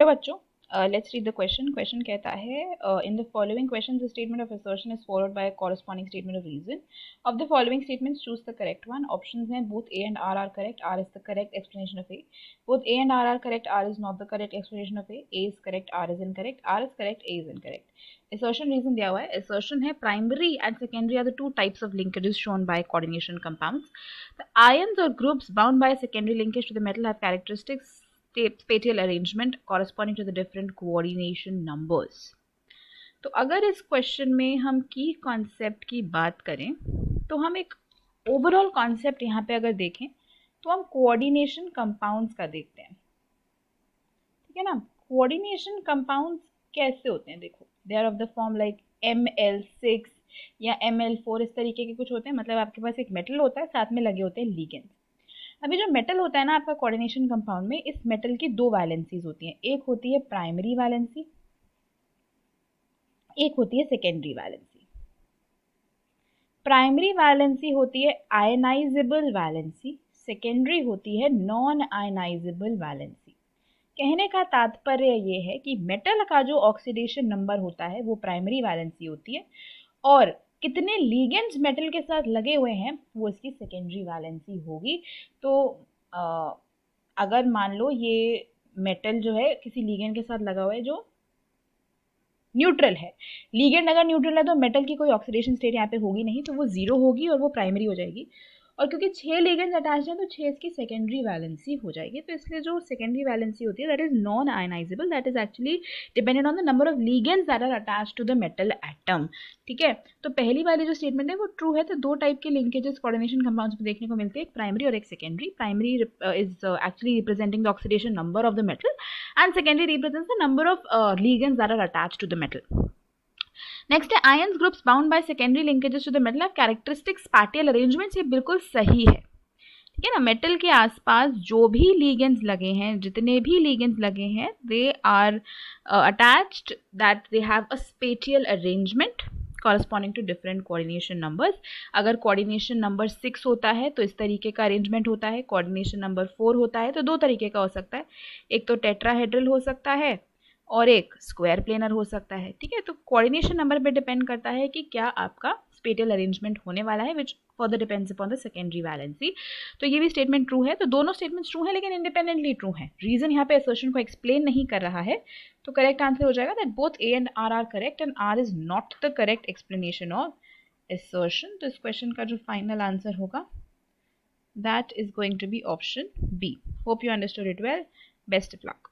तो बच्चों, let's read the question. Question कहता है, in the following question the statement of assertion is followed by corresponding statement of reason. Of the following statements choose the correct one. Options हैं both A and R are correct, R is the correct explanation of A. Both A and R correct, R is not the correct explanation of A is correct, R is incorrect, R is correct, A is incorrect. Assertion reason दिया हुआ है। Assertion है primary and secondary are the two types of linkages shown by coordination compounds. The ions or groups bound by a secondary linkage to the metal have characteristics spatial arrangement corresponding to the different coordination numbers. तो अगर इस question में हम की concept की बात करें तो हम एक ओवरऑल कॉन्सेप्ट यहाँ पे अगर देखें तो हम कोऑर्डिनेशन कंपाउंड्स का देखते हैं, ठीक है ना। कोऑर्डिनेशन कंपाउंड्स कैसे होते हैं, देखो they are of the form like Ml6 या Ml4, इस तरीके के कुछ होते हैं। मतलब आपके पास एक मेटल होता है, साथ में लगे होते हैं लिगेंड्स। अभी जो मेटल होता है ना आपका कोऑर्डिनेशन कंपाउंड में, इस मेटल की दो वैलेंसीज होती हैं। एक होती है प्राइमरी वैलेंसी, एक होती है सेकेंडरी वैलेंसी। प्राइमरी वैलेंसी होती है आयनाइजेबल वैलेंसी, सेकेंडरी होती है नॉन आयनाइजेबल वैलेंसी। कहने का तात्पर्य ये है कि मेटल का जो ऑक्सीडेशन नंबर होता है वो प्राइमरी वैलेंसी होती है, और कितने लीगेंड्स मेटल के साथ लगे हुए हैं वो इसकी सेकेंडरी वैलेंसी होगी। तो अगर मान लो ये मेटल जो है किसी लीगेंड के साथ लगा हुआ है जो न्यूट्रल है, लीगेंड अगर न्यूट्रल है तो मेटल की कोई ऑक्सीडेशन स्टेट यहाँ पे होगी नहीं, तो वो जीरो होगी और वो प्राइमरी हो जाएगी। और क्योंकि 6 लीगेंड्स अटैच हैं तो 6 इसकी सेकेंडरी वैलेंसी हो जाएगी। तो इसलिए जो सेकेंडरी वैलेंसी होती है that is non ionisable, that is actually dependent on the number of ligands that are attached to the metal atom, ठीक है। तो पहली वाली जो स्टेटमेंट है वो ट्रू है। तो दो टाइप के लिंकेजेस कोऑर्डिनेशन कंपाउंड्स में देखने को मिलते हैं, एक प्राइमरी और एक secondary. Primary is actually representing the oxidation number of the metal and secondary represents the number of ligands that are attached to the metal. Next है ions groups bound by secondary linkages to the metal have characteristic spatial arrangements. ये बिल्कुल सही है, ठीक है ना। Metal के आसपास जो भी लीगेंड्स लगे हैं, जितने भी लीगेंड्स लगे हैं, they are attached, that they have a spatial arrangement corresponding to different coordination numbers. अगर coordination number 6 होता है तो इस तरीके का अरेंजमेंट होता है, coordination number 4 होता है तो दो तरीके का हो सकता है, एक तो टेट्राहेड्रल हो सकता है और एक स्क्वायर प्लेनर हो सकता है, ठीक है। तो कोऑर्डिनेशन नंबर पे डिपेंड करता है कि क्या आपका स्पेटियल अरेंजमेंट होने वाला है, which further depends upon the secondary valency. तो ये भी स्टेटमेंट ट्रू है। तो दोनों स्टेटमेंट्स ट्रू है लेकिन इंडिपेंडेंटली ट्रू है। रीजन यहाँ पे असर्शन को एक्सप्लेन नहीं कर रहा है, तो करेक्ट आंसर हो जाएगा that both A and R are correct and R is not the correct explanation of assertion. तो इस क्वेश्चन का जो फाइनल आंसर होगा that is going to be option B. Hope you understood it well. Best of luck.